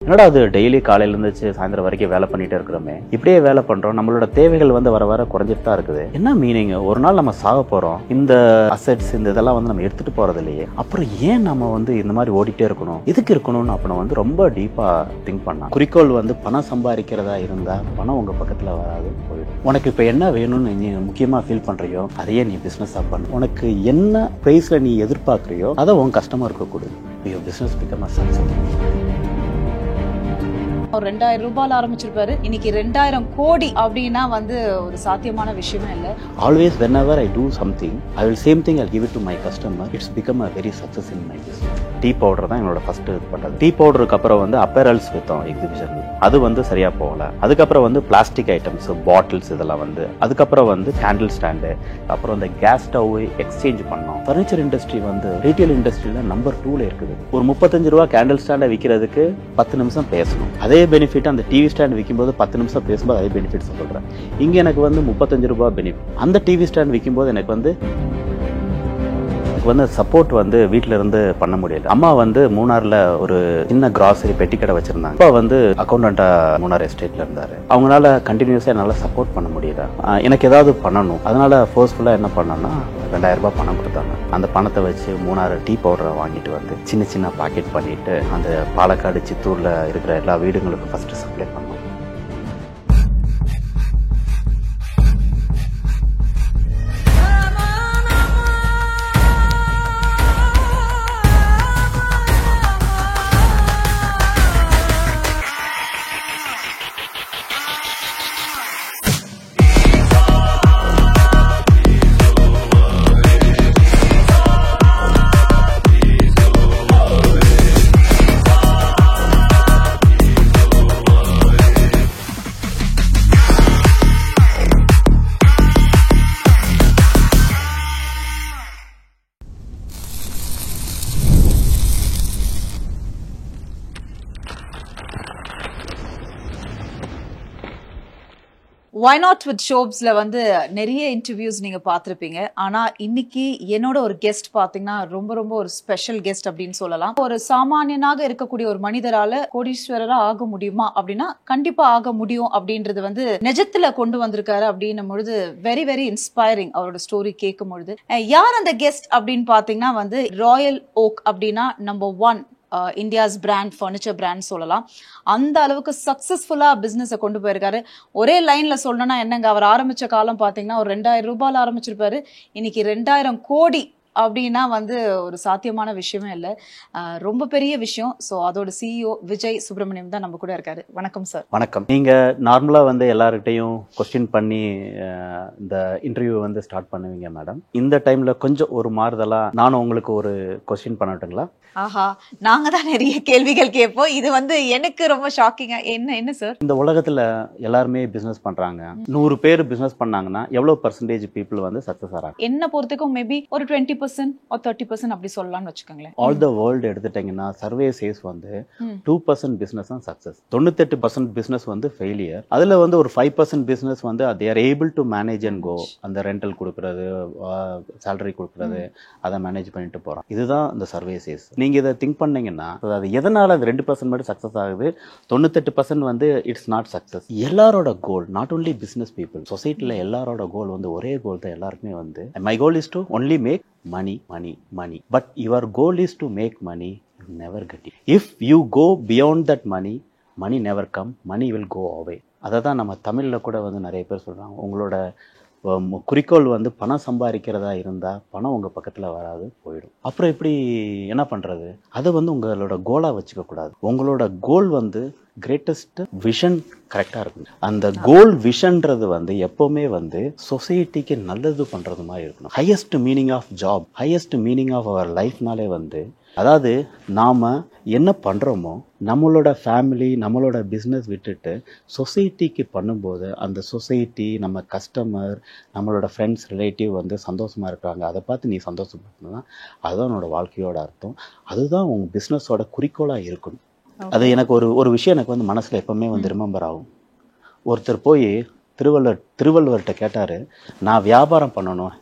என்னடா அது டெய்லி காலையில இருந்துச்சு சாயந்தரம் வரைக்கும் வேலை பண்ணிட்டு இருக்கிறோமே, இப்படியே வேலை பண்றோம், நம்மளோட தேவைகள் வந்து வர வர குறைஞ்சிட்டு தான் இருக்குது. என்ன மீனிங்? ஒரு நாள் நம்ம சாக போறோம், இந்த அசெட்ஸ் இந்த இதெல்லாம் வந்து நம்ம எடுத்துட்டு போறது இல்லையே, அப்புறம் ஏன் நம்ம வந்து இந்த மாதிரி ஓடிட்டே இருக்கணும், எதுக்கு இருக்கணும்னு அப்ப வந்து ரொம்ப டீப்பா திங்க் பண்ணா. குறிக்கோள் வந்து பணம் சம்பாதிக்கிறதா இருந்தா பணம் உங்க பக்கத்துல வராது, போயிடும். உனக்கு இப்ப என்ன வேணும்னு நீ முக்கியமா ஃபீல் பண்றியோ அதையே நீ பிசினஸா பண்ணு. உனக்கு என்ன பிரைஸ்ல நீ எதிர்பார்க்கறியோ அதை உன் கஸ்டமருக்கு கொடு. your business become a success. ஒரு 2000 ரூபாயில ஆரம்பிச்சிருப்பாரு, இன்னைக்கு 2000 கோடி அப்படின்னா வந்து ஒரு சாத்தியமான விஷயமே இல்லை. Always whenever I do something, I will same thing I'll give it to my customer. It's become a very success in my business. Tea powder தான் என்னோட ஃபர்ஸ்ட் இது பண்ணது. டீ பவுடருக்கு அப்புறம் வந்து அப்பேரல்ஸ் வித்தோம் எக்ஸிபிஷன், அது வந்து சரியா போகல. அதுக்கப்புறம் வந்து பிளாஸ்டிக் ஐட்டம்ஸ், பாட்டில்ஸ் இதெல்லாம் வந்து, அதுக்கப்புறம் வந்து கேண்டில் ஸ்டாண்டு, அப்புறம் இந்த கேஸ் ஸ்டவ் எக்ஸ்சேஞ்ச் பண்ணோம். ஃபர்னிச்சர் இண்டஸ்ட்ரி வந்து ரீட்டைல் இண்டஸ்ட்ரியில நம்பர் 2ல இருக்குது. ஒரு 35 ரூபா கேண்டில் ஸ்டாண்டை விற்கிறதுக்கு 10 நிமிஷம் பேசணும். அதே பெனிஃபிட் அந்த டிவி ஸ்டாண்ட் விற்கும்போது 10 நிமிஷம் பேசும்போது அதே பெனிஃபிட்ஸ் சொல்றேன். இங்க எனக்கு வந்து 35 ரூபாய் பெனிஃபிட். அந்த டிவி ஸ்டாண்ட் விற்கும்போது எனக்கு வந்து சப்போர்ட் வந்து வீட்டுல இருந்து பண்ண முடியல. அம்மா வந்து மூணார்ல ஒரு சின்ன கிராசரி பெட்டி கடை வச்சிருந்தாங்க. அப்பா வந்து அக்கௌண்டண்டா மூணார் எஸ்டேட்ல இருந்தாரு. அவங்களால கண்டினியூஸா என்னால சப்போர்ட் பண்ண முடியல. எனக்கு ஏதாவது பண்ணணும், அதனால ஃபோர்ஸ்ஃபுல்லா என்ன பண்ணேன்னா 2000 ரூபாய் பணம் கொடுத்தாங்க. அந்த பணத்தை வச்சு மூணாறு டீ பவுடரை வாங்கிட்டு வந்து சின்ன சின்ன பாக்கெட் பண்ணிட்டு அந்த பாலக்காடு சித்தூர்ல இருக்கிற எல்லா வீடுகளுக்கும் ஃபர்ஸ்ட் சப்ளை பண்ணோம். Why Not with Shobsல வந்து நிறைய இன்டர்வியூஸ் நீங்க பார்த்திருப்பீங்க. ஆனா இன்னைக்கு என்னோட ஒரு கெஸ்ட் பாத்தீங்கன்னா ரொம்ப ரொம்ப ஒரு ஸ்பெஷல் கெஸ்ட் அப்படின்னு சொல்லலாம். ஒரு சாமானியனாக இருக்கக்கூடிய ஒரு மனிதரால கோடீஸ்வரரா ஆக முடியுமா அப்படின்னா கண்டிப்பா ஆக முடியும் அப்படின்றது வந்து நிஜத்துல கொண்டு வந்திருக்காரு அப்படின்னும் பொழுது வெரி வெரி இன்ஸ்பைரிங். அவரோட ஸ்டோரி கேட்கும் பொழுது யார் அந்த கெஸ்ட் அப்படின்னு பாத்தீங்கன்னா வந்து ராயல் ஓக் அப்படின்னா number 1 India's brand, furniture brand சொல்லலாம். அந்த அளவுக்கு சக்சஸ்ஃபுல்லா பிசினஸ் கொண்டு போயிருக்காரு. ஒரே லைன்ல சொல்லணும்னா என்னங்க, அவர் ஆரம்பிச்ச காலம் பாத்தீங்கன்னா ஒரு 2000 ரூபாயில ஆரம்பிச்சிருப்பாரு, இன்னைக்கு 2000 கோடி அப்படின்னா வந்து ஒரு சாத்தியமான விஷயமே இல்லை, ரொம்ப பெரிய விஷயம். ஸோ அதோட சிஇஓ விஜய் சுப்பிரமணியம் தான் நம்ம கூட இருக்காரு. வணக்கம் சார். வணக்கம். நீங்க நார்மலா வந்து எல்லார்கிட்டையும் கொஸ்டின் பண்ணி இந்த இன்டர்வியூ வந்து ஸ்டார்ட் பண்ணுவீங்க மேடம். இந்த டைம்ல கொஞ்சம் ஒரு மாறுதலா நானும் உங்களுக்கு ஒரு கொஸ்டின் பண்ணட்டுங்களா? ஆஹா, நாங்க தான் நிறைய கேள்விகள் கேட்போம். இது வந்து எனக்கு ரொம்ப ஷாக்கிங்கா. என்ன சார்? இந்த உலகத்துல எல்லாருமே பிசினஸ் பண்றாங்க. 100 பேர் பிசினஸ் பண்ணாங்கன்னா எவ்வளவு பர்சன்டேஜ் பீப்புள் வந்து சக்சஸ் ஆறாங்க? என்ன பொறுத்துக்கும் மேபி ஒரு 20% or 30% அப்படி சொல்லலாம்னு வச்சுக்கோங்களேன். ஆல் த வேர்ல்டு எடுத்துட்டீங்கன்னா சர்வே சேஸ் வந்து 2% பிசினஸ் தான் சக்சஸ், 98% பிசினஸ் வந்து ஃபெயிலியர். அதுல வந்து ஒரு 5% பிசினஸ் வந்து they are able to manage and go. அந்த ரெண்டல் கொடுக்கறது, சேலரி கொடுக்கறது, அதை மேனேஜ் பண்ணிட்டு போறோம். இதுதான் இந்த சர்வே சேஸ். நீங்க இதை திங்க் பண்ணீங்கன்னா அது எதனால அது 2% மட்டும் சக்சஸ் ஆகுது, 98% வந்து இட்ஸ் நாட் சக்சஸ். எல்லாரோட goal, not only business people, சொசைட்டில எல்லாரோட கோல் வந்து ஒரே கோல் தான் எல்லாருக்குமே வந்து, my goal is to only make money, money, money. But your goal is to make money, you never get it. If you go beyond that money, money never come, money will go away. அததான் நம்ம தமிழ்ல கூட வந்து நிறைய பேர் சொல்றாங்க, உங்களோட குறிக்கோள் வந்து பணம் சம்பாதிக்கிறதா இருந்தா பணம் உங்க பக்கத்துல வராது, போயிடும். அப்புறம் எப்படி என்ன பண்றது? அதை வந்து உங்களோட கோலா வச்சுக்க கூடாது. உங்களோட கோல் வந்து கிரேட்டஸ்ட் விஷன் கரெக்டா இருக்கும். அந்த கோல் விஷன்றது வந்து எப்பவுமே வந்து சொசைட்டிக்கு நல்லது பண்றது மாதிரி இருக்கணும். Highest meaning of job, highest meaning of our லைஃப்னாலே வந்து, அதாவது நாம என்ன பண்றோமோ நம்மளோட ஃபேமிலி நம்மளோட பிஸ்னஸ் விட்டுட்டு சொசைட்டிக்கு பண்ணும்போது அந்த சொசைட்டி, நம்ம கஸ்டமர், நம்மளோட ஃப்ரெண்ட்ஸ், ரிலேட்டிவ் வந்து சந்தோஷமா இருக்காங்க, அதை பார்த்து நீ சந்தோஷப்படணும்னா அதுதான் உன்னோட வாழ்க்கையோட அர்த்தம். அதுதான் உங்க பிஸ்னஸோட குறிக்கோளா இருக்கணும். அது எனக்கு ஒரு விஷயம் எனக்கு வந்து மனசுல எப்பவுமே வந்து ரிமெம்பர் ஆகும். ஒருத்தர் போய் திருவள்ளுவர்கிட்ட கேட்டாரு, நான் வியாபாரம் பண்ணணும்,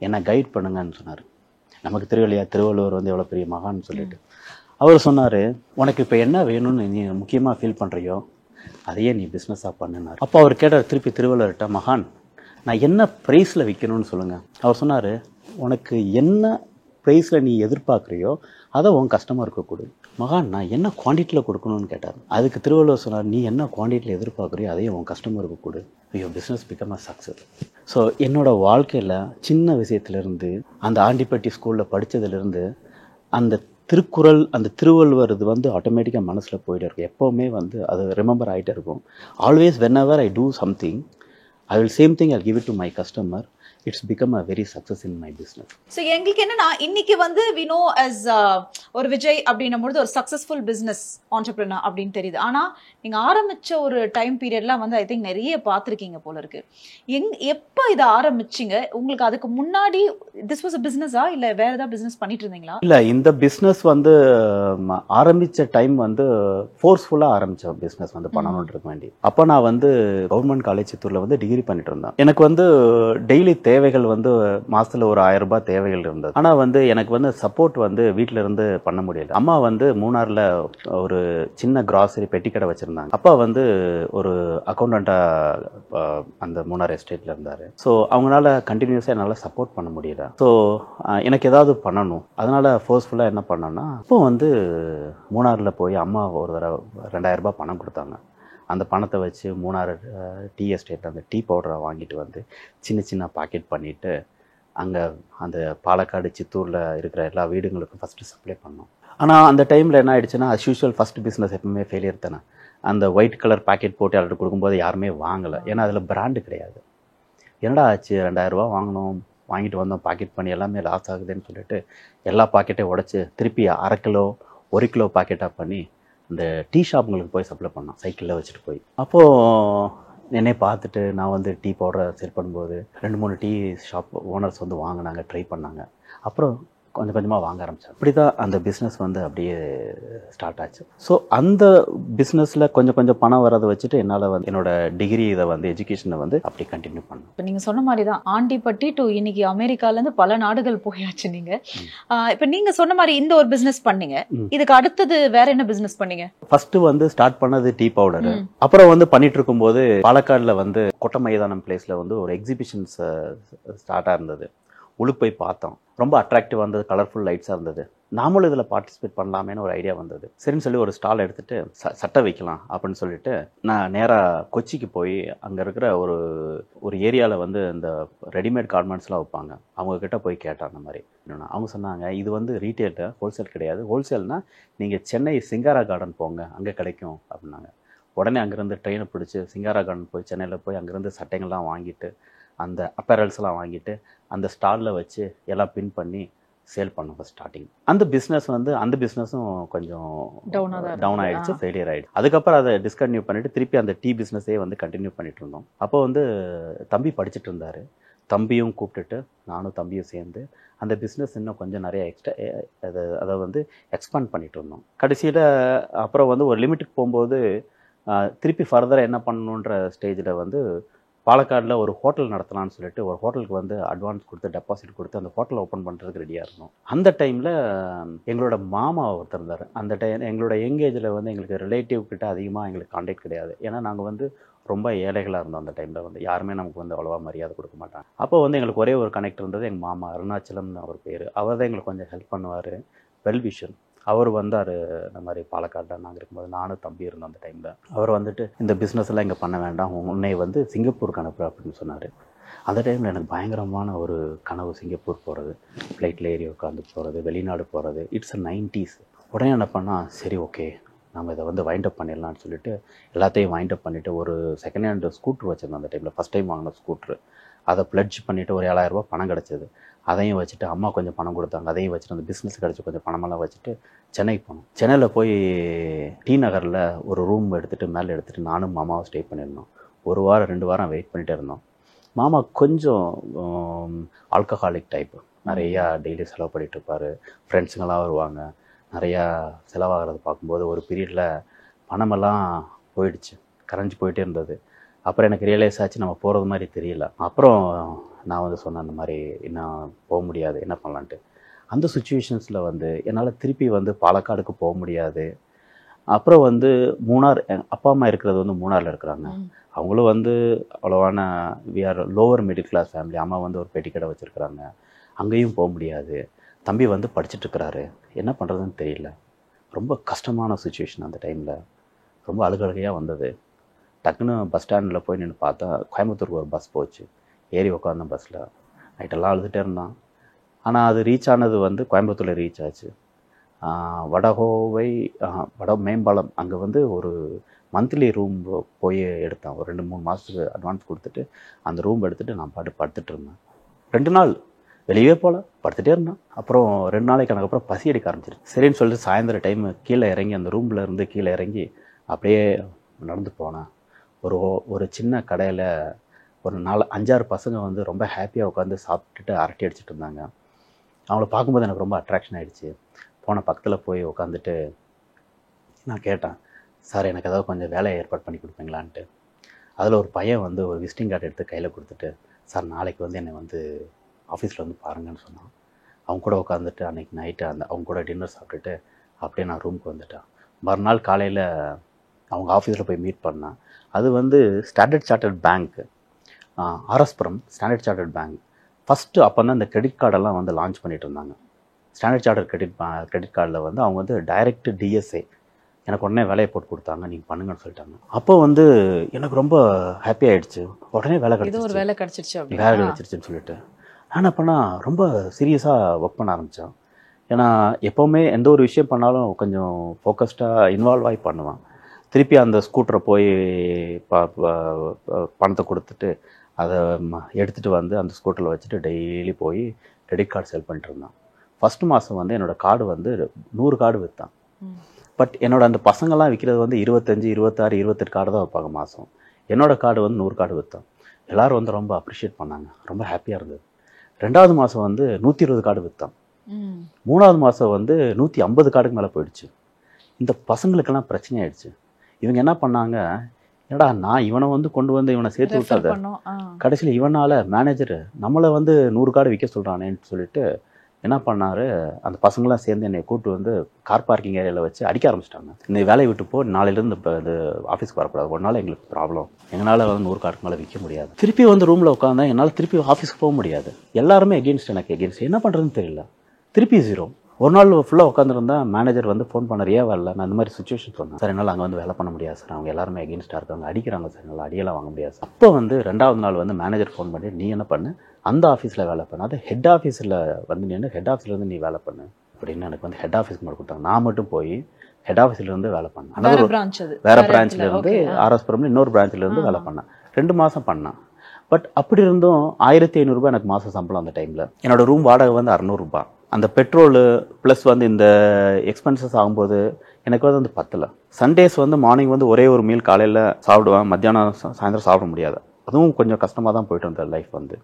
என்னை கைட் பண்ணுங்கன்னு சொன்னார். நமக்கு திருவள்ளுவர் வந்து எவ்வளோ பெரிய மகான்னு சொல்லிட்டு, அவர் சொன்னார், உனக்கு இப்போ என்ன வேணும்னு நீ முக்கியமாக ஃபீல் பண்ணுறியோ அதையே நீ பிஸ்னஸாக பண்ணினார். அப்போ அவர் கேட்டார் திருப்பி திருவள்ளுவர்கிட்ட, மகான் நான் என்ன ப்ரைஸில் விற்கணும்னு சொல்லுங்கள். அவர் சொன்னார், உனக்கு என்ன ப்ரைஸில் நீ எதிர்பார்க்குறியோ அதை உன் கஸ்டமருக்கு கொடு. மகான் நான் என்ன குவான்டிட்டியில் கொடுக்கணும்னு கேட்டார். அதுக்கு திருவள்ளுவர் சொன்னார், நீ என்ன குவான்டிட்டியில் எதிர்பார்க்குறியோ அதையே உன் கஸ்டமருக்கு கொடு. ஐயோ business become a success. So என்னோடய வாழ்க்கையில் சின்ன விஷயத்துலேருந்து அந்த ஆண்டிப்பட்டி ஸ்கூலில் படித்ததுலேருந்து அந்த திருக்குறள் அந்த திருவள்ளுவர் இது வந்து ஆட்டோமேட்டிக்காக மனசில் போயிட்டு இருக்கும். எப்போவுமே வந்து அது ரிமெம்பர் ஆகிட்டே இருக்கும். Always when ever I do something I will same thing I give it to my customer. It's become a very success in my business. So எங்களுக்கு என்னன்னா இன்னைக்கு வந்து வி நோ அஸ் ஒரு விஜய் அப்படின்னும் பொழுது ஒரு சக்ஸஸ்ஃபுல் பிஸ்னஸ் ஆண்டர்பிரினர் அப்படின்னு தெரியுது. ஆனால் நீங்கள் ஆரம்பித்த ஒரு டைம் பீரியட்லாம் வந்து ஐ திங்க் நிறைய பார்த்துருக்கீங்க போல இருக்கு. எப்போ இதை ஆரம்பிச்சிங்க? உங்களுக்கு அதுக்கு முன்னாடி திஸ் வாஸ் அ பிஸ்னஸா இல்லை வேற ஏதாவது பிஸ்னஸ் பண்ணிட்டு இருந்தீங்களா? இல்லை, இந்த பிஸ்னஸ் வந்து ஆரம்பித்த டைம் வந்து ஃபோர்ஸ்ஃபுல்லாக ஆரம்பித்த பிஸ்னஸ் வந்து பண்ணணுன்றதுக்கு வேண்டி. அப்போ நான் வந்து கவர்மெண்ட் காலேஜ் சித்தூரில் வந்து டிகிரி பண்ணிட்டு இருந்தேன். எனக்கு வந்து டெய்லி தேவைகள் வந்து மாசத்துல ஒரு 1000 ரூபாய் தேவைகள் இருந்தது. ஆனா வந்து எனக்கு வந்து சப்போர்ட் வந்து வீட்டுல இருந்து பண்ண முடியல. அம்மா வந்து மூணார்ல ஒரு சின்ன கிராசரி பெட்டி கடை வச்சிருந்தாங்க. அப்பா வந்து ஒரு அக்கௌண்டண்டா அந்த மூணார் எஸ்டேட்ல இருந்தாரு. ஸோ அவங்களால கண்டினியூஸா என்னால சப்போர்ட் பண்ண முடியல. ஸோ எனக்கு ஏதாவது பண்ணணும். அதனால ஃபோர்ஸ்ஃபுல்லா என்ன பண்ணேன்னா, இப்போ வந்து மூணார்ல போய் அம்மா ஒரு தடவை 2000 ரூபாய் பணம் கொடுத்தாங்க. அந்த பணத்தை வச்சு மூணார் டீ எஸ்டேட்டில் அந்த டீ பவுடரை வாங்கிட்டு வந்து சின்ன சின்ன பாக்கெட் பண்ணிவிட்டு அங்கே அந்த பாலக்காடு சித்தூரில் இருக்கிற எல்லா வீடுங்களுக்கும் ஃபஸ்ட்டு சப்ளை பண்ணோம். ஆனால் அந்த டைமில் என்ன ஆகிடுச்சுன்னா, அஸ் யூஷுவல் ஃபஸ்ட் பிஸ்னஸ் எப்பவுமே ஃபெயிலியர் தானே. அந்த ஒயிட் கலர் பாக்கெட் போட்டு யார்கிட்ட கொடுக்கும்போது யாருமே வாங்கலை. ஏன்னா அதில் பிராண்டு கிடையாது. என்னடா ஆச்சு, 2000 ரூபா வாங்கினோம், வாங்கிட்டு வந்தோம், பாக்கெட் பண்ணி எல்லாமே லாஸ் ஆகுதுன்னு சொல்லிட்டு எல்லா பாக்கெட்டையும் உடச்சி திருப்பி 1/2 கிலோ 1 கிலோ பாக்கெட்டாக பண்ணி இந்த டீ ஷாப்புங்களுக்கு போய் சப்ளை பண்ணோம், சைக்கிளில் வச்சுட்டு போய். அப்போது என்னை பார்த்துட்டு நான் வந்து டீ பவுடரை சேல் பண்ணும்போது 2-3 டீ ஷாப் ஓனர்ஸ் வந்து வாங்கினாங்க, ட்ரை பண்ணாங்க. அப்புறம் கொஞ்சம் கொஞ்சமாக வாங்க ஆரம்பித்தேன். அப்படி தான் அந்த பிஸ்னஸ் வந்து அப்படியே ஸ்டார்ட் ஆச்சு. ஸோ அந்த பிஸ்னஸில் கொஞ்சம் கொஞ்சம் பணம் வரதை வச்சுட்டு என்னால் வந்து என்னோட டிகிரி இதை வந்து எஜுகேஷனை வந்து அப்படி கண்டினியூ பண்ணேன். இப்போ நீங்கள் சொன்ன மாதிரி தான் ஆண்டிப்பட்டி டு இன்னைக்கு அமெரிக்காலேருந்து பல நாடுகள் போயாச்சு நீங்கள். இப்போ நீங்கள் சொன்ன மாதிரி இந்த ஒரு பிஸ்னஸ் பண்ணீங்க. இதுக்கு அடுத்தது வேற என்ன பிஸ்னஸ் பண்ணீங்க? ஃபர்ஸ்ட் வந்து ஸ்டார்ட் பண்ணது டீ பவுடர். அப்புறம் வந்து பண்ணிட்டு இருக்கும்போது பாலக்காடில் வந்து கொட்ட மைதானம் பிளேஸில் வந்து ஒரு எக்ஸிபிஷன்ஸ் ஸ்டார்ட்டாக இருந்தது. உள்ளுக்கு போய் பார்த்தோம், ரொம்ப அட்ராக்டிவாக இருந்தது, கலர்ஃபுல் லைட்ஸாக இருந்தது. நாமளும் இதில் பார்ட்டிசிபேட் பண்ணலாமேன்னு ஒரு ஐடியா வந்தது. சரின்னு சொல்லி ஒரு ஸ்டால் எடுத்துட்டு சட்டை வைக்கலாம் அப்படின்னு சொல்லிட்டு நான் நேராக கொச்சிக்கு போய் அங்கே இருக்கிற ஒரு ஏரியாவில் வந்து இந்த ரெடிமேட் கார்மெண்ட்ஸ்லாம் வைப்பாங்க, அவங்கக்கிட்ட போய் கேட்டேன். அந்த மாதிரி என்னன்னா அவங்க சொன்னாங்க, இது வந்து ரீட்டெயிலு, ஹோல்சேல் கிடையாது. ஹோல்சேல்னால் நீங்கள் சென்னை சிங்காரா கார்டன் போங்க, அங்கே கிடைக்கும் அப்படின்னாங்க. உடனே அங்கேருந்து ட்ரெயினை பிடிச்சி சிங்காரா கார்டன் போய் சென்னையில் போய் அங்கேருந்து சட்டைங்கள்லாம் வாங்கிட்டு அந்த அப்பேரல்ஸ்லாம் வாங்கிட்டு அந்த ஸ்டாலில் வச்சு எல்லாம் பின் பண்ணி சேல் பண்ணோம் ஸ்டார்டிங். அந்த பிஸ்னஸும் கொஞ்சம் டவுன் ஆகிடுச்சு, ஃபெயிலியர் ஆகிடுச்சு. அதுக்கப்புறம் அதை டிஸ்கன்டினியூ பண்ணிவிட்டு திருப்பி அந்த டீ பிஸ்னஸே வந்து கண்டினியூ பண்ணிட்டு இருந்தோம். அப்போ வந்து தம்பி படிச்சுட்டு இருந்தார். தம்பியும் கூப்பிட்டுட்டு நானும் தம்பியும் சேர்ந்து அந்த பிஸ்னஸ் இன்னும் கொஞ்சம் நிறைய அதை வந்து எக்ஸ்பேண்ட் பண்ணிட்டு இருந்தோம். கடைசியில் அப்புறம் வந்து ஒரு லிமிட்டுக்கு போகும்போது திருப்பி ஃபர்தராக என்ன பண்ணணுன்ற ஸ்டேஜில் வந்து பாலக்காடில் ஒரு ஹோட்டல் நடத்தலாம்னு சொல்லிட்டு ஒரு ஹோட்டலுக்கு வந்து அட்வான்ஸ் கொடுத்து டெபாசிட் கொடுத்து அந்த ஹோட்டலை ஓப்பன் பண்ணுறதுக்கு ரெடியாக இருந்தோம். அந்த டைமில் எங்களோட மாமா ஒருத்தர் இருந்தார். அந்த டைம் எங்களோட யங்கேஜில் வந்து எங்களுக்கு ரிலேட்டிவ் கிட்ட அதிகமாக எங்களுக்கு கான்டாக்ட் கிடையாது. ஏன்னா நாங்கள் வந்து ரொம்ப ஏழைகளாக இருந்தோம். அந்த டைமில் வந்து யாருமே நமக்கு வந்து அவ்வளோவா மரியாதை கொடுக்க மாட்டாங்க. அப்போ வந்து எங்களுக்கு ஒரே ஒரு கனெக்ட் இருந்தது, எங்கள் மாமா அருணாச்சலம்னு அவர் பேர். அவர் தான் எங்களுக்கு கொஞ்சம் ஹெல்ப் பண்ணுவார், வெல்விஷன். அவர் வந்தார். இந்த மாதிரி பாலக்காட்டில் நாங்கள் இருக்கும்போது நானும் தம்பி இருந்தோம். அந்த டைமில் அவர் வந்துட்டு இந்த பிஸ்னஸ் எல்லாம் இங்கே பண்ண வேண்டாம், உன்னை வந்து சிங்கப்பூருக்கு அனுப்பு அப்படின்னு சொன்னார். அந்த டைமில் எனக்கு பயங்கரமான ஒரு கனவு, சிங்கப்பூர் போகிறது, ஃப்ளைட்டில் ஏறி உட்காந்து போகிறது, வெளிநாடு போகிறது. It's a 90s. உடனே என்ன பண்ணால், சரி ஓகே நம்ம இதை வந்து வைண்ட் அப் பண்ணிடலான்னு சொல்லிட்டு எல்லாத்தையும் வைண்ட் அப் பண்ணிவிட்டு ஒரு செகண்ட் ஹேண்ட் ஸ்கூட்ரு வச்சுருந்தோம். அந்த டைமில் ஃபஸ்ட் டைம் வாங்கின ஸ்கூட்ரு. அதை ப்ளட்ஜ் பண்ணிவிட்டு ஒரு 7000 ரூபா பணம் கிடச்சிது. அதையும் வச்சுட்டு அம்மா கொஞ்சம் பணம் கொடுத்தாங்க, அதையும் வச்சுட்டு அந்த பிஸ்னஸ் கிடச்சி கொஞ்சம் பணமெல்லாம் வச்சுட்டு சென்னைக்கு போனோம். சென்னையில் போய் டி நகரில் ஒரு ரூம் எடுத்துகிட்டு மேலே எடுத்துகிட்டு நானும் மாமாவை ஸ்டே பண்ணியிருந்தோம். 1 வாரம் 2 வாரம் வெயிட் பண்ணிகிட்டே இருந்தோம். மாமா கொஞ்சம் ஆல்கஹாலிக் டைப்பு, நிறையா டெய்லி செலவு பண்ணிகிட்டு இருப்பார், ஃப்ரெண்ட்ஸுங்கெல்லாம் வருவாங்க, நிறையா செலவாகிறது பார்க்கும்போது ஒரு பீரியடில் பணமெல்லாம் போயிடுச்சு, கரைஞ்சி போயிட்டே இருந்தது. அப்புறம் எனக்கு ரியலைஸ் ஆச்சு நம்ம போகிறது மாதிரி தெரியல. அப்புறம் நான் வந்து சொன்னேன், அந்த மாதிரி இன்னும் போக முடியாது, என்ன பண்ணலான்ட்டு. அந்த சுச்சுவேஷன்ஸில் வந்து என்னால் திருப்பி வந்து பாலக்காடுக்கு போக முடியாது. அப்புறம் வந்து மூணார், அப்பா அம்மா இருக்கிறது வந்து மூணாரில் இருக்கிறாங்க. அவங்களும் வந்து அவ்வளோவான we are lower middle class family. அம்மா வந்து ஒரு பெட்டி கடை வச்சுருக்குறாங்க, அங்கேயும் போக முடியாது. தம்பி வந்து படிச்சுட்ருக்கிறாரு, என்ன பண்ணுறதுன்னு தெரியல. ரொம்ப கஷ்டமான சுச்சுவேஷன் அந்த டைமில். ரொம்ப அழுகழுகையாக வந்தது. டக்குன்னு பஸ் ஸ்டாண்டில் போய் நின்று பார்த்தா கோயம்புத்தூருக்கு ஒரு பஸ் போச்சு. ஏறி உட்காந்தேன் பஸ்ஸில். நைட்டெல்லாம் அழுதுகிட்டே இருந்தான். ஆனால் அது ரீச் ஆனது வந்து கோயம்புத்தூரில் ரீச் ஆச்சு. வடகோவை மேம்பாலம் அங்கே வந்து ஒரு மந்த்லி ரூம் போய் எடுத்தேன். ஒரு 2-3 மாதத்துக்கு அட்வான்ஸ் கொடுத்துட்டு அந்த ரூம் எடுத்துகிட்டு நான் படுத்துட்டு இருந்தேன். 2 நாள் வெளியே போகல, படுத்துகிட்டே இருந்தேன். அப்புறம் 2 நாளைக்கு எனக்கு அப்புறம் பசி அடிக்க ஆரம்பிச்சிருச்சு. சரின்னு சொல்லிட்டு சாயந்தரம் டைமு கீழே இறங்கி அந்த ரூமில் இருந்து கீழே இறங்கி அப்படியே நடந்து போனேன். ஒரு சின்ன கடையில் ஒரு 4-5-6 பசங்க வந்து ரொம்ப ஹாப்பியாக உட்காந்து சாப்பிட்டுட்டு அரட்டை அடிச்சுட்டு இருந்தாங்க. அவங்கள பார்க்கும்போது எனக்கு ரொம்ப அட்ராக்ஷன் ஆகிடுச்சு. போன பக்கத்தில் போய் உட்காந்துட்டு நான் கேட்டேன், சார் எனக்கு ஏதாவது கொஞ்சம் வேலையை ஏற்பாடு பண்ணி கொடுப்பீங்களான்ட்டு. அதில் ஒரு பையன் வந்து ஒரு விசிட்டிங் கார்டு எடுத்து கையில் கொடுத்துட்டு, சார் நாளைக்கு வந்து என்னை வந்து ஆஃபீஸில் வந்து பாருங்கன்னு சொன்னான். அவங்க கூட உட்காந்துட்டு அன்றைக்கி நைட்டு அவங்க கூட டின்னர் சாப்பிட்டுட்டு அப்படியே நான் ரூமுக்கு வந்துட்டேன். மறுநாள் காலையில் அவங்க ஆஃபீஸில் போய் மீட் பண்ணேன். அது வந்து standard chartered bank, RS Puram standard chartered bank. First அப்போ தான் இந்த கிரெடிட் கார்டெல்லாம் வந்து லான்ச் பண்ணிட்டு இருந்தாங்க. ஸ்டாண்டர்ட் சார்ட்டர்ட் கிரெடிட் கார்டில் வந்து அவங்க வந்து டைரக்ட் டிஎஸ்ஏ எனக்கு உடனே வேலையை போட்டு கொடுத்தாங்க, நீங்கள் பண்ணுங்கன்னு சொல்லிட்டாங்க. அப்போ வந்து எனக்கு ரொம்ப ஹாப்பி ஆகிடுச்சு. உடனே வேலை கிடச்சிருச்சுன்னு சொல்லிட்டு நான் என்ன பண்ணால் ரொம்ப சீரியஸாக ஒர்க் பண்ண ஆரம்பித்தேன். ஏன்னா எப்போவுமே எந்த ஒரு விஷயம் பண்ணாலும் கொஞ்சம் ஃபோக்கஸ்டாக இன்வால்வ் ஆகி பண்ணுவேன். திருப்பி அந்த ஸ்கூட்டரை போய் பணத்தை கொடுத்துட்டு அதை எடுத்துகிட்டு வந்து அந்த ஸ்கூட்டரில் வச்சுட்டு டெய்லி போய் கிரெடிட் கார்டு செல் பண்ணிட்டு இருந்தேன். ஃபஸ்ட்டு மாதம் வந்து என்னோடய கார்டு வந்து 100 கார்டு விற்றேன். பட் என்னோடய அந்த பசங்கள்லாம் விற்கிறது வந்து 25, 26, 28 கார்டு தான் வைப்பாங்க மாதம். என்னோடய கார்டு வந்து 100 கார்டு விற்றேன். எல்லோரும் வந்து ரொம்ப அப்ரிஷியேட் பண்ணாங்க, ரொம்ப ஹாப்பியாக இருந்தது. 2வது மாதம் வந்து 120 கார்டு விற்றேன். 3வது மாதம் வந்து 150 கார்டுக்கு மேலே போயிடுச்சு. இந்த பசங்களுக்கெல்லாம் பிரச்சனை ஆயிடுச்சு. இவங்க என்ன பண்ணாங்க, என்னடா நான் இவனை வந்து கொண்டு வந்து இவனை சேர்த்து விட்டாத, கடைசியில் இவனால் மேனேஜர் நம்மளை வந்து 100 கார்டு விற்க சொல்கிறானேன்னு சொல்லிட்டு என்ன பண்ணார், அந்த பசங்களாம் சேர்ந்து என்னை கூப்பிட்டு வந்து கார் பார்க்கிங் ஏரியாவில் வச்சு அடிக்க ஆரம்பிச்சிட்டாங்க. இந்த வேலையை விட்டு போ, நாளையிலேருந்து இப்போ இது ஆஃபீஸ்க்கு வரக்கூடாது, ஒரு நாள் எங்களுக்கு ப்ராப்ளம், எங்களால் வந்து 100 கார்டுக்கு மேலே விற்க முடியாது. திருப்பி வந்து ரூமில் உட்காந்தேன், என்னால் திருப்பி ஆஃபீஸ்க்கு போக முடியாது. எல்லாருமே எனக்கு எகென்ஸ்ட், என்ன பண்ணுறதுன்னு தெரியல. திருப்பி 0. ஒரு நாள் ஃபுல்லாக உட்காந்துருந்தேன். மேனேஜர் வந்து ஃபோன் பண்ண வரல, நான் இந்த மாதிரி சுச்சுவேஷன் சொன்னேன். சார் என்னால் அங்கே வந்து வேலை பண்ண முடியாது சார், அவங்க எல்லாருமே எகென்ஸ்டாக இருக்காங்க, அடிக்கிறாங்க சார், என்னால் அடியெல்லாம் வாங்க முடியாது சார். அப்போ வந்து 2வது நாள் வந்து மேனேஜர் ஃபோன் பண்ணி, நீ என்ன பண்ணு, அந்த ஆஃபீஸில் வேலை பண்ணு, அது ஹெட் ஆஃபீஸில் வந்து நின்று ஹெட் ஆஃபீஸ்லேருந்து நீ வேலை பண்ணு அப்படின்னு எனக்கு வந்து ஹெட் ஆஃபீஸ்க்கு மட்டும் கொடுத்தாங்க. நான் மட்டும் போய் ஹெட் ஆஃபீஸ்லேருந்து வேலை பண்ணேன். வேறு பிரான்ச்லேருந்து ஆர்எஸ்புரம்ல இன்னொரு பிரான்ச்லேருந்து வேலை பண்ணேன். 2 மாதம் பண்ணேன். பட் அப்படி இருந்தும் 1500 ரூபாய் எனக்கு மாதம் சம்பளம். அந்த டைமில் என்னோடய ரூம் வாடகை வந்து 600 ரூபாய். அந்த பெட்ரோலு ப்ளஸ் வந்து இந்த எக்ஸ்பென்சஸ் ஆகும்போது எனக்கு வந்து பத்தலை. சண்டேஸ் வந்து மார்னிங் வந்து ஒரே ஒரு மீல் காலையில் சாப்பிடுவேன், மத்தியானம் சாயந்தரம் சாப்பிட முடியாது. அதுவும் கொஞ்சம் கஷ்டமாக தான் போயிட்டு இருந்தேன் லைஃப். வந்து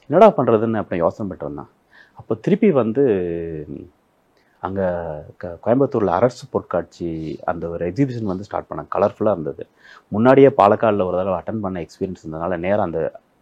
என்னடா பண்ணுறதுன்னு அப்படி யோசனை பண்ணிட்டு வந்தேன். அப்போ திருப்பி வந்து அங்கே கோயம்புத்தூரில் அரசு பொருட்காட்சி அந்த ஒரு எக்ஸிபிஷன் வந்து ஸ்டார்ட் பண்ணேன். கலர்ஃபுல்லாக இருந்தது. முன்னாடியே பாலக்காடில் ஒரு தடவை அட்டன் பண்ண எக்ஸ்பீரியன்ஸ் இருந்ததுனால நேராக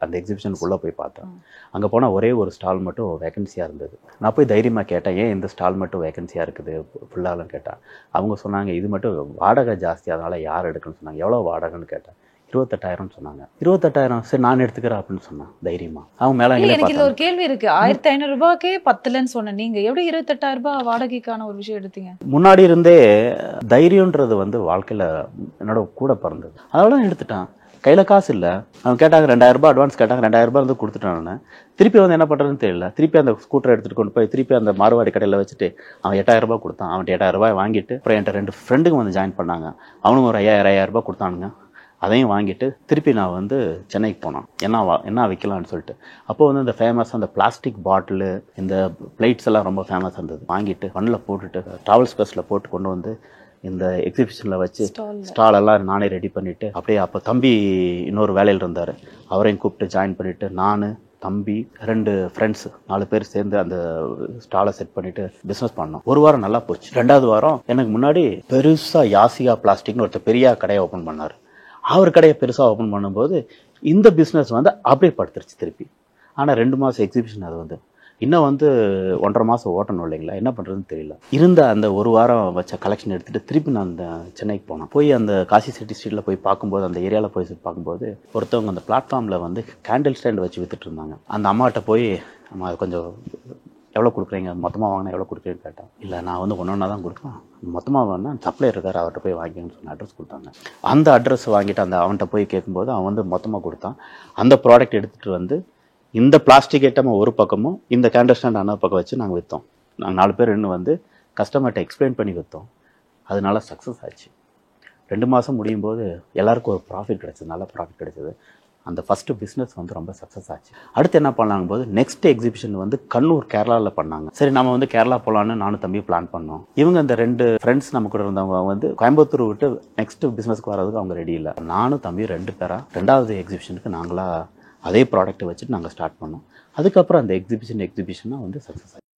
அந்த எக்ஸிபிஷனுக்குள்ளே போய் பார்த்தேன். அங்கே போனால் ஒரே ஒரு ஸ்டால் மட்டும் வேகன்சியாக இருந்தது. நான் போய் தைரியமாக கேட்டேன், ஏன் இந்த ஸ்டால் மட்டும் வேகன்சியாக இருக்குது ஃபுல்லாகலாம் கேட்டேன். அவங்க சொன்னாங்க, இது மட்டும் வாடகை ஜாஸ்தி, அதனால் யார் எடுக்கணும்னு சொன்னாங்க. எவ்வளோ வாடகைன்னு கேட்டேன். 28,000 சொன்னாங்க. 28,000 சரி நான் எடுத்துக்கிறேன் அப்படின்னு சொன்னேன் தைரியமா. அவங்க மேலே எனக்கு இதுல ஒரு கேள்வி இருக்கு. 1500 ரூபாய்க்கே பத்தலன்னு சொன்ன நீங்க எப்படி 28,000 ரூபாய் வாடகைக்கான ஒரு விஷயம் எடுத்தீங்க? முன்னாடி இருந்தே தைரியன்றது வந்து வாழ்க்கையில் என்னோட கூட பிறந்தது, அதனால எடுத்துட்டான். கையில் காசு இல்லை. அவங்க கேட்டாங்க 2000 ரூபாய் அட்வான்ஸ் கேட்டாங்க. 2000 ரூபாய் வந்து கொடுத்துட்டான். நான் திருப்பி வந்து என்ன பண்ணுறதுன்னு தெரியல. திருப்பி அந்த ஸ்கூட்டரை எடுத்துகிட்டு கொண்டு போய் திருப்பி அந்த மார்வாடி கடையில் வச்சுட்டு அவன் 8000 ரூபாய் கொடுத்தான். அவன் 8000 ரூபாய் வாங்கிட்டு அப்புறம் என்கிட்ட 2 ஃப்ரெண்டுங்க வந்து ஜாயின் பண்ணாங்க. அவனும் ஒரு 5000 ரூபாய் கொடுத்தானுங்க. அதையும் வாங்கிட்டு திருப்பி நான் வந்து சென்னைக்கு போனான், என்ன வைக்கலான்னு சொல்லிட்டு. அப்போ வந்து இந்த ஃபேமஸ் அந்த பிளாஸ்டிக் பாட்டிலு, இந்த பிளேட்ஸ் எல்லாம் ரொம்ப ஃபேமஸ் இருந்தது. வாங்கிட்டு வண்டில் போட்டுட்டு ட்ராவல்ஸ் பஸ்ஸில் போட்டு கொண்டு வந்து இந்த எக்ஸிபிஷனில் வச்சு ஸ்டால் எல்லாம் நானே ரெடி பண்ணிவிட்டு அப்படியே அப்போ தம்பி இன்னொரு வேலையில் இருந்தார், அவரையும் கூப்பிட்டு ஜாயின் பண்ணிவிட்டு நான் தம்பி 2 ஃப்ரெண்ட்ஸ் 4 பேர் சேர்ந்து அந்த ஸ்டாலை செட் பண்ணிவிட்டு பிஸ்னஸ் பண்ணோம். ஒரு வாரம் நல்லா போச்சு. 2வது வாரம் எனக்கு முன்னாடி பெருசாக யாசிகா பிளாஸ்டிக்னு ஒருத்தர் பெரிய கடையை ஓப்பன் பண்ணார். அவர் கடையை பெருசாக ஓப்பன் பண்ணும்போது இந்த பிஸ்னஸ் வந்து அப்படியே படுத்துருச்சு திருப்பி. ஆனால் 2 மாதம் எக்ஸிபிஷன் அது வந்து இன்னும் வந்து 1.5 மாதம் ஓட்டணும் இல்லைங்களா, என்ன பண்ணுறதுன்னு தெரியல. இருந்த அந்த ஒரு வாரம் வச்ச கலெக்ஷன் எடுத்துகிட்டு திருப்பி நான் அந்த சென்னைக்கு போனேன். போய் அந்த காசி சிட்டி ஸ்ட்ரீட்டில் போய் பார்க்கும்போது, அந்த ஏரியாவில் போய் பார்க்கும்போது ஒருத்தவங்க அந்த பிளாட்ஃபார்மில் வந்து கேண்டில் ஸ்டாண்ட் வச்சு வித்துட்டு இருந்தாங்க. அந்த அம்மாட்ட போய் அம்மா கொஞ்சம் எவ்வளோ கொடுக்குறீங்க, மொத்தமாக வாங்கினா எவ்வளோ கொடுக்குறீங்கன்னு கேட்டேன். இல்லை நான் வந்து ஒன்றா தான் கொடுக்கலாம், மொத்தமாக வேணா சப்ளையர் இருக்கார் அவர்கிட்ட போய் வாங்கிக்கணும்னு சொன்ன அட்ரஸ் கொடுத்தாங்க. அந்த அட்ரஸ் வாங்கிட்டு அவன்கிட்ட போய் கேட்கும்போது அவன் வந்து மொத்தமாக கொடுத்தான். அந்த ப்ராடக்ட் எடுத்துகிட்டு வந்து இந்த பிளாஸ்டிக் ஐட்டம் ஒரு பக்கமும் இந்த கேண்டில் ஸ்டாண்ட் அண்ணா பக்கம் வச்சு நாங்கள் விற்றோம். நாங்கள் 4 பேர் இன்னும் வந்து கஸ்டமர்கிட்ட எக்ஸ்பிளைன் பண்ணி விற்றோம். அதனால சக்ஸஸ் ஆச்சு. 2 மாதம் முடியும் போது எல்லாருக்கும் ஒரு ப்ராஃபிட் கிடச்சிது, நல்ல ப்ராஃபிட் கிடச்சிது. அந்த ஃபஸ்ட்டு பிஸ்னஸ் வந்து ரொம்ப சக்ஸஸ் ஆச்சு. அடுத்து என்ன பண்ணாங்க போது நெக்ஸ்ட் எக்ஸிபிஷன் வந்து கண்ணூர் கேரளாவில் பண்ணாங்க. சரி நம்ம வந்து கேரளா போகலான்னு நானும் தம்பி பிளான் பண்ணோம். இவங்க அந்த 2 ஃப்ரெண்ட்ஸ் நம்ம கூட இருந்தவங்க வந்து கோயம்புத்தூர் விட்டு நெக்ஸ்ட் பிஸ்னஸ்க்கு வர்றதுக்கு அவங்க ரெடி இல்லை. நானும் தம்பி 2 பேராக 2வது எக்ஸிபிஷனுக்கு நாங்களாக அதே ப்ராடக்ட்டை வச்சுட்டு நாங்கள் ஸ்டார்ட் பண்ணோம். அதுக்கப்புறம் அந்த எக்ஸிபிஷனாக வந்து சக்ஸஸ் ஆச்சு.